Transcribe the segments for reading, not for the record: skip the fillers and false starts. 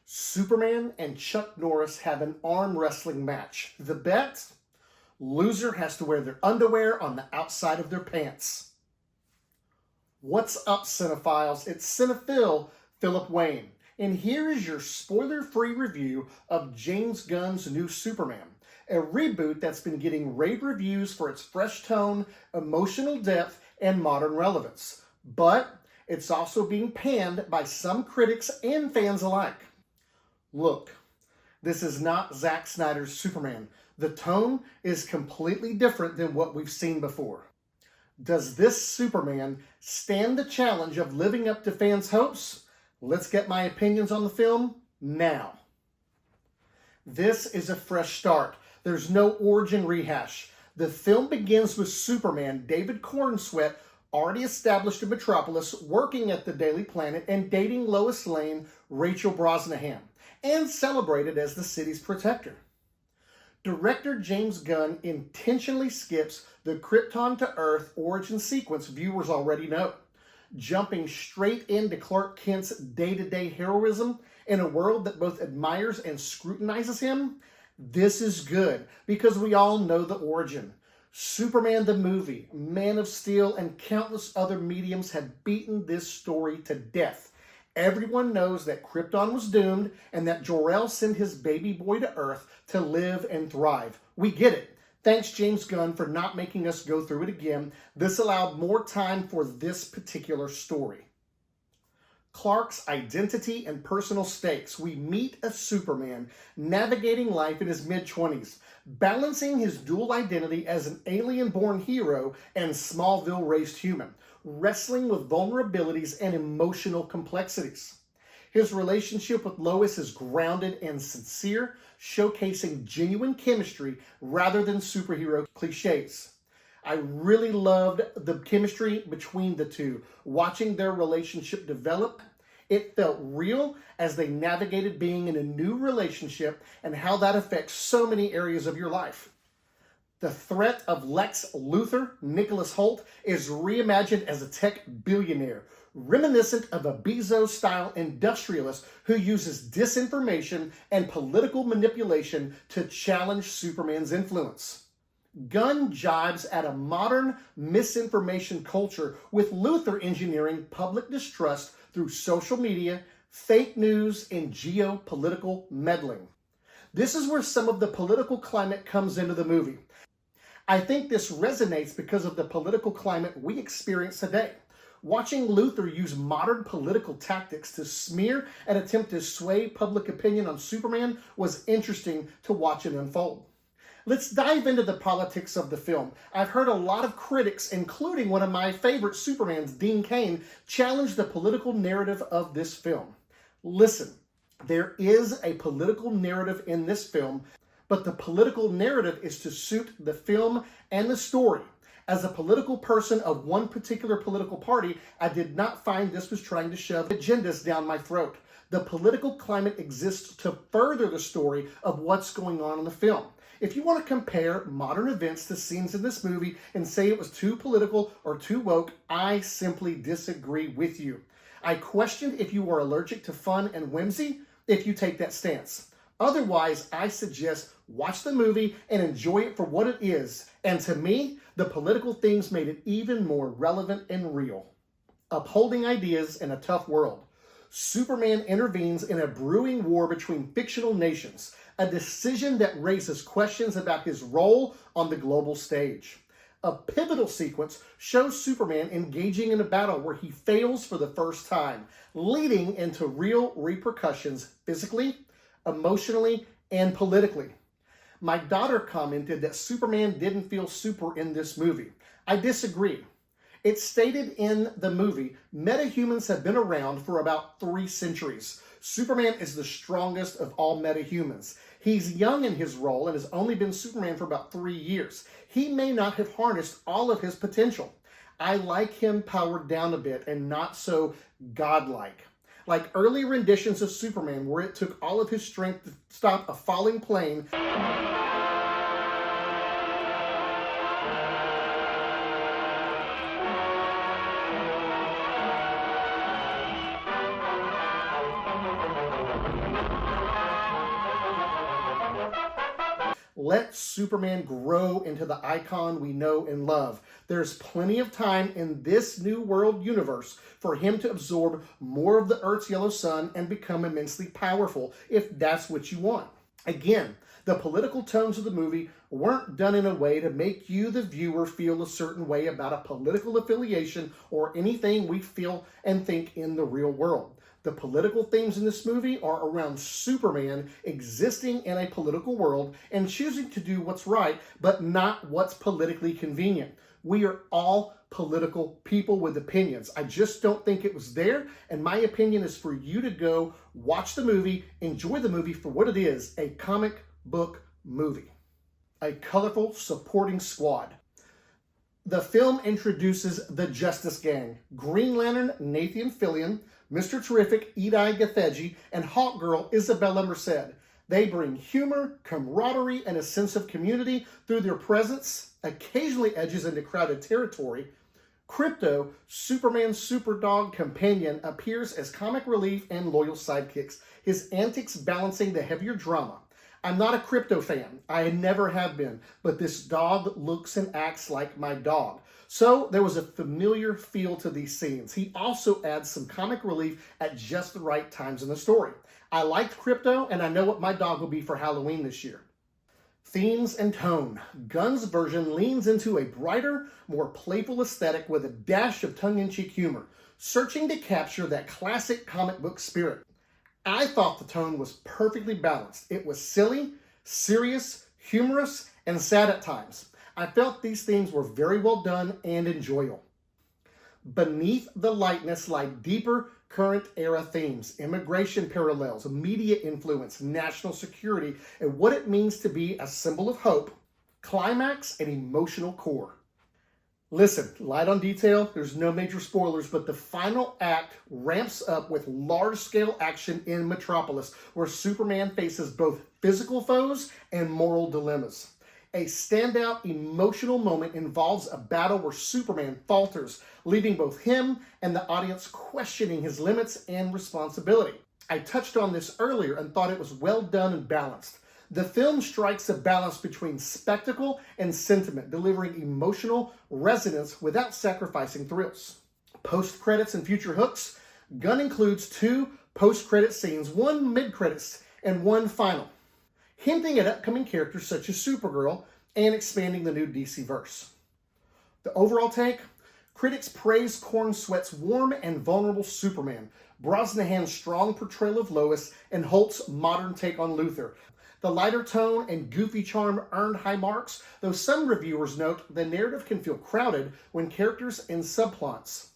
Superman and Chuck Norris have an arm wrestling match. The bet? Loser has to wear their underwear on the outside of their pants. What's up, cinephiles? It's Cinephile Philip Wayne, and here is your spoiler-free review of James Gunn's new Superman, a reboot that's been getting rave reviews for its fresh tone, emotional depth, and modern relevance. But it's also being panned by some critics and fans alike. Look, this is not Zack Snyder's Superman. The tone is completely different than what we've seen before. Does this Superman stand the challenge of living up to fans' hopes? Let's get my opinions on the film now. This is a fresh start. There's no origin rehash. The film begins with Superman, David Corenswet, already established in Metropolis, working at the Daily Planet and dating Lois Lane, Rachel Brosnahan, and celebrated as the city's protector. Director James Gunn intentionally skips the Krypton to Earth origin sequence viewers already know, jumping straight into Clark Kent's day-to-day heroism in a world that both admires and scrutinizes him. This is good because we all know the origin. Superman the movie, Man of Steel, and countless other mediums have beaten this story to death. Everyone knows that Krypton was doomed and that Jor-El sent his baby boy to Earth to live and thrive. We get it. Thanks, James Gunn, for not making us go through it again. This allowed more time for this particular story. Clark's identity and personal stakes. We meet a Superman navigating life in his mid-20s, balancing his dual identity as an alien-born hero and Smallville-raised human, wrestling with vulnerabilities and emotional complexities. His relationship with Lois is grounded and sincere, showcasing genuine chemistry rather than superhero cliches. I really loved the chemistry between the two. Watching their relationship develop, it felt real as they navigated being in a new relationship and how that affects so many areas of your life. The threat of Lex Luthor, Nicholas Hoult, is reimagined as a tech billionaire, reminiscent of a Bezos-style industrialist who uses disinformation and political manipulation to challenge Superman's influence. Gunn jibes at a modern misinformation culture with Luthor engineering public distrust through social media, fake news, and geopolitical meddling. This is where some of the political climate comes into the movie. I think this resonates because of the political climate we experience today. Watching Luthor use modern political tactics to smear and attempt to sway public opinion on Superman was interesting to watch it unfold. Let's dive into the politics of the film. I've heard a lot of critics, including one of my favorite Supermans, Dean Cain, challenge the political narrative of this film. Listen, there is a political narrative in this film, but the political narrative is to suit the film and the story. As a political person of one particular political party, I did not find this was trying to shove agendas down my throat. The political climate exists to further the story of what's going on in the film. If you want to compare modern events to scenes in this movie and say it was too political or too woke, I simply disagree with you. I questioned if you are allergic to fun and whimsy if you take that stance. Otherwise, I suggest watch the movie and enjoy it for what it is. And to me, the political themes made it even more relevant and real. Upholding ideas in a tough world. Superman intervenes in a brewing war between fictional nations, a decision that raises questions about his role on the global stage. A pivotal sequence shows Superman engaging in a battle where he fails for the first time, leading into real repercussions physically, emotionally, and politically. My daughter commented that Superman didn't feel super in this movie. I disagree. It's stated in the movie, metahumans have been around for about 3 centuries. Superman is the strongest of all metahumans. He's young in his role and has only been Superman for about 3 years. He may not have harnessed all of his potential. I like him powered down a bit and not so godlike. Like early renditions of Superman where it took all of his strength to stop a falling plane. Let Superman grow into the icon we know and love. There's plenty of time in this new world universe for him to absorb more of the Earth's yellow sun and become immensely powerful, if that's what you want. Again, the political tones of the movie weren't done in a way to make you, the viewer, feel a certain way about a political affiliation or anything we feel and think in the real world. The political themes in this movie are around Superman existing in a political world and choosing to do what's right, but not what's politically convenient. We are all political people with opinions. I just don't think it was there, and my opinion is for you to go watch the movie, enjoy the movie for what it is, a comic book movie. A colorful supporting squad. The film introduces the Justice Gang: Green Lantern Nathan Fillion, Mr. Terrific Idai Gathegi, and Hawkgirl Isabella Merced. They bring humor, camaraderie, and a sense of community through their presence, occasionally edges into crowded territory. Krypto, Superman's superdog companion, appears as comic relief and loyal sidekicks, his antics balancing the heavier drama. I'm not a Krypto fan. I never have been, but this dog looks and acts like my dog. So there was a familiar feel to these scenes. He also adds some comic relief at just the right times in the story. I liked Krypto, and I know what my dog will be for Halloween this year. Themes and tone. Gunn's version leans into a brighter, more playful aesthetic with a dash of tongue-in-cheek humor, searching to capture that classic comic book spirit. I thought the tone was perfectly balanced. It was silly, serious, humorous, and sad at times. I felt these themes were very well done and enjoyable. Beneath the lightness lie deeper current era themes, immigration parallels, media influence, national security, and what it means to be a symbol of hope, climax, and emotional core. Listen, light on detail, there's no major spoilers, but the final act ramps up with large-scale action in Metropolis, where Superman faces both physical foes and moral dilemmas. A standout emotional moment involves a battle where Superman falters, leaving both him and the audience questioning his limits and responsibility. I touched on this earlier and thought it was well done and balanced. The film strikes a balance between spectacle and sentiment, delivering emotional resonance without sacrificing thrills. Post-credits and future hooks. Gunn includes 2 post-credit scenes, 1 mid-credits, and 1 final, hinting at upcoming characters such as Supergirl and expanding the new DC verse. The overall take: critics praise Cornsweet's warm and vulnerable Superman, Brosnahan's strong portrayal of Lois, and Holt's modern take on Luthor. The lighter tone and goofy charm earned high marks, though some reviewers note the narrative can feel crowded when characters and subplots.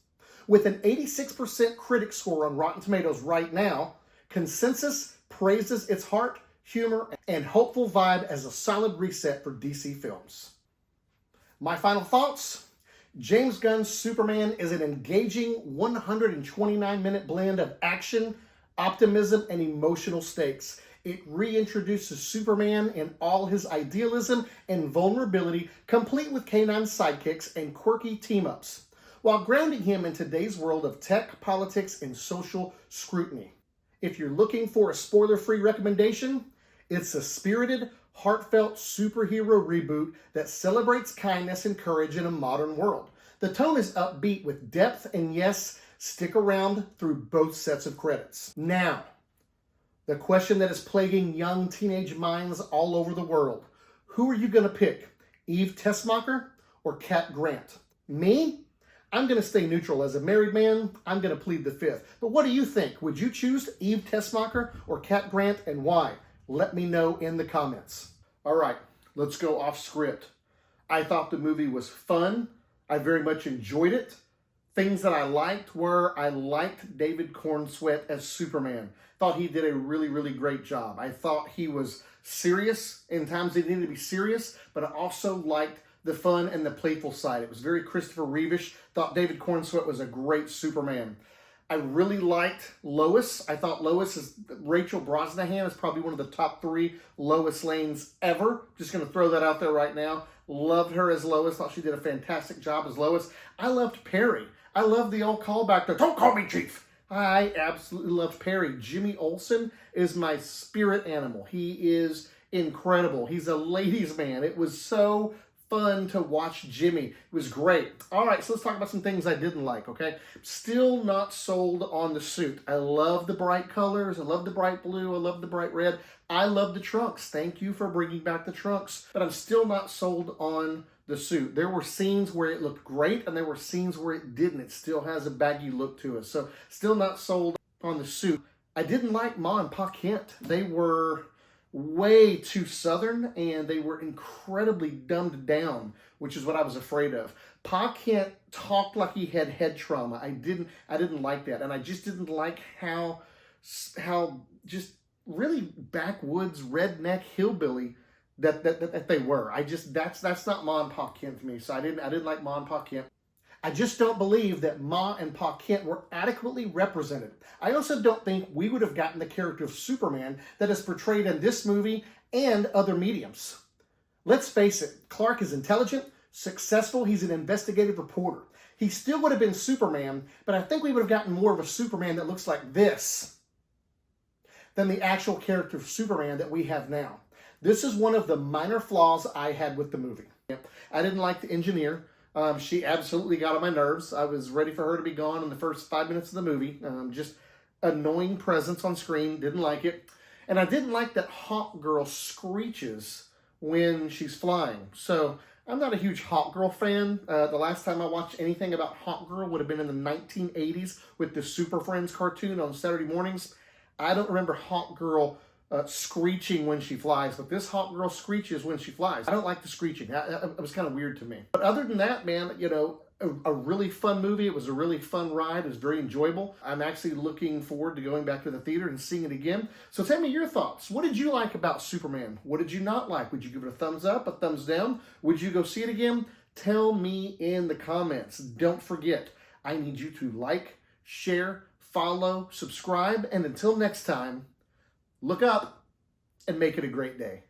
With an 86% critic score on Rotten Tomatoes right now, consensus praises its heart, humor, and hopeful vibe as a solid reset for DC films. My final thoughts: James Gunn's Superman is an engaging 129-minute blend of action, optimism, and emotional stakes. It reintroduces Superman in all his idealism and vulnerability, complete with canine sidekicks and quirky team-ups, while grounding him in today's world of tech, politics, and social scrutiny. If you're looking for a spoiler-free recommendation, it's a spirited, heartfelt superhero reboot that celebrates kindness and courage in a modern world. The tone is upbeat with depth, and yes, stick around through both sets of credits. Now, the question that is plaguing young teenage minds all over the world: who are you going to pick, Eve Tessmacher or Cat Grant? Me? I'm going to stay neutral. As a married man, I'm going to plead the fifth. But what do you think? Would you choose Eve Tessmacher or Cat Grant, and why? Let me know in the comments. All right, let's go off script. I thought the movie was fun. I very much enjoyed it. Things that I liked were, I liked David Cornsweet as Superman. Thought he did a really, really great job. I thought he was serious in times he needed to be serious, but I also liked the fun and the playful side. It was very Christopher Reevish. Thought David Cornsweet was a great Superman. I really liked Lois. I thought Rachel Brosnahan is probably one of the top 3 Lois Lanes ever. Just going to throw that out there right now. Loved her as Lois. Thought she did a fantastic job as Lois. I loved Perry. I love the old callback to "Don't call me Chief." I absolutely loved Perry. Jimmy Olsen is my spirit animal. He is incredible. He's a ladies' man. It was so fun to watch Jimmy. It was great. All right, so let's talk about some things I didn't like, okay? Still not sold on the suit. I love the bright colors. I love the bright blue. I love the bright red. I love the trunks. Thank you for bringing back the trunks. But I'm still not sold on the suit. There were scenes where it looked great, and there were scenes where it didn't. It still has a baggy look to it. So still not sold on the suit. I didn't like Ma and Pa Kent. They were way too Southern, and they were incredibly dumbed down, which is what I was afraid of. Pa Kent talked like he had head trauma. I didn't like that, and I just didn't like how just really backwoods redneck hillbilly that they were. That's not Ma and Pa Kent to me. So I didn't like Ma and Pa Kent. I just don't believe that Ma and Pa Kent were adequately represented. I also don't think we would have gotten the character of Superman that is portrayed in this movie and other mediums. Let's face it, Clark is intelligent, successful, he's an investigative reporter. He still would have been Superman, but I think we would have gotten more of a Superman that looks like this than the actual character of Superman that we have now. This is one of the minor flaws I had with the movie. I didn't like the engineer. She absolutely got on my nerves. I was ready for her to be gone in the first 5 minutes of the movie. Just annoying presence on screen. Didn't like it. And I didn't like that Hawk Girl screeches when she's flying. So I'm not a huge Hawk Girl fan. The last time I watched anything about Hawk Girl would have been in the 1980s with the Super Friends cartoon on Saturday mornings. I don't remember Hawk Girl screeching when she flies, but this Hawk Girl screeches when she flies. I don't like the screeching. It was kind of weird to me. But other than that, man, you know, a really fun movie. It was a really fun ride. It was very enjoyable. I'm actually looking forward to going back to the theater and seeing it again. So tell me your thoughts. What did you like about Superman? What did you not like? Would you give it a thumbs up, a thumbs down? Would you go see it again? Tell me in the comments. Don't forget, I need you to like, share, follow, subscribe, and until next time, look up and make it a great day.